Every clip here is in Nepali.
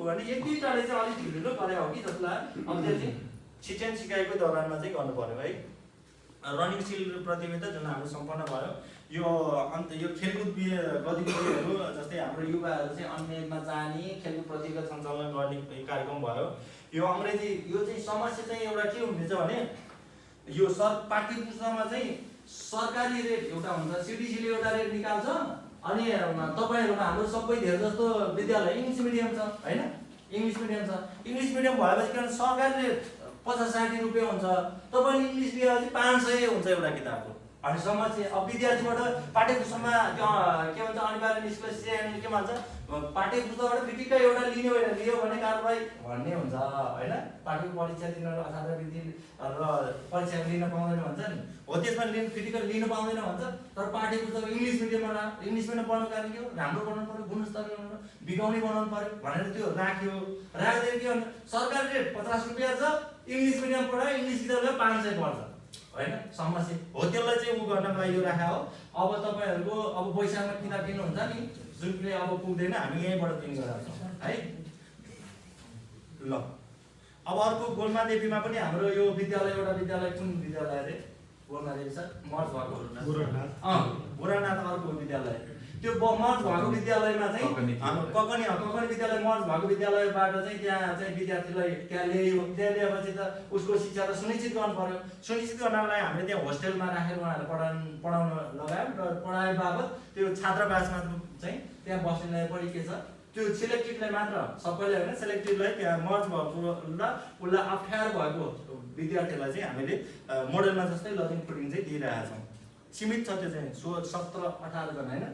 भने एक दुईटाले चाहिँ अलिक ढिलो गरे हो कि जसलाई अब त्यो चाहिँ छिटेन सिकाइको दौरानमा चाहिँ गर्नु पर्यो है। रनिङ सिल प्रतियोगिता जुन हाम्रो सम्पन्न भयो यो अन्त यो खेलकुद गतिविधिहरू जस्तै हाम्रो युवाहरू चाहिँ अन्यमा जाने खेलकुद प्रतियोगिता सञ्चालन गर्ने कार्यक्रम भयो। यो अङ्ग्रेजी यो चाहिँ समस्या चाहिँ एउटा के हुनेछ भने यो पाठ्य पुस्तकमा चाहिँ सरकारी रेट एउटा हुन्छ, सिडिसीले एउटा रेट निकाल्छ अनि तपाईँहरूमा हाम्रो सबै धेरै जस्तो विद्यालय इङ्ग्लिस मिडियम छ होइन, इङ्ग्लिस मिडियम छ। इङ्ग्लिस मिडियम भएपछि कारण सरकारी रेट 50-60 रुपियाँ हुन्छ, तपाईँले इङ्ग्लिस लिएर चाहिँ 500 हुन्छ एउटा किताबको। अनि समस्या अब विद्यार्थीबाट पाठ्य पुस्तकमा के भन्छ अनिवार्य निष्कर्ष के भन्छ पाठ्य पुस्तकबाट फिटिक्कै एउटा लियो भने कारबाही भन्ने हुन्छ होइन। पाठ्य परीक्षा दिन छात्रवृत्ति र परीक्षा लिन पाउँदैन भन्छ नि हो, त्यसमा फिटिक्कै लिनु पाउँदैन भन्छ। तर पाठ्य पुस्तक इङ्ग्लिस मिडियममा इङ्ग्लिस मिडियम पढ्नु कारण के हो, राम्रो बनाउनु पऱ्यो, गुणस्तर बनाउनु बिगाउने बनाउनु पऱ्यो भनेर त्यो राख्यो। राख्दै के भन्छ सरकारी रेट 50 रुपियाँ छ, इङ्ग्लिस मिडियम पढायो इङ्ग्लिस किताबले 500 पर्छ होइन। समस्या हो त्यसलाई चाहिँ उ गर्नको लागि यो राखा हो। अब तपाईँहरूको अब पैसामा किताब किन्नुहुन्छ नि जुनले अब पुग्दैन, हामी यहीँबाट किन गराउँछौँ है ल। अब अर्को गोलमादेवीमा पनि हाम्रो यो विद्यालय एउटा विद्यालय कुन विद्यालय अरे गोलमादेवी सर मर्ज भएको गोरानाथ अर्को विद्यालय त्यो मर्ज भएको विद्यालयमा चाहिँ हाम्रो ककनी विद्यालय मर्ज भएको विद्यालयबाट चाहिँ त्यहाँ चाहिँ विद्यार्थीलाई त्यहाँ ल्याएपछि त उसको शिक्षा त सुनिश्चित गर्नु पर्यो। सुनिश्चित गर्नको लागि हामीले त्यहाँ होस्टेलमा राखेर उहाँहरूलाई पढाउन लगायौँ र पढाए बाबत त्यो छात्रावासमा चाहिँ त्यहाँ बस्नेलाई पनि के छ त्यो सिलेक्टेडलाई मात्र सबैले होइन, सिलेक्टेडलाई त्यहाँ मर्ज भएको र उसलाई अप्ठ्यारो भएको विद्यार्थीलाई चाहिँ हामीले मोडलमा जस्तै लजिङ फुडिङ चाहिँ दिइरहेका छौँ। सीमित छ त्यो चाहिँ 17-18 जना होइन,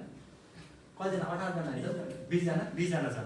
कतिजना 18 जना होइन 20 जना छ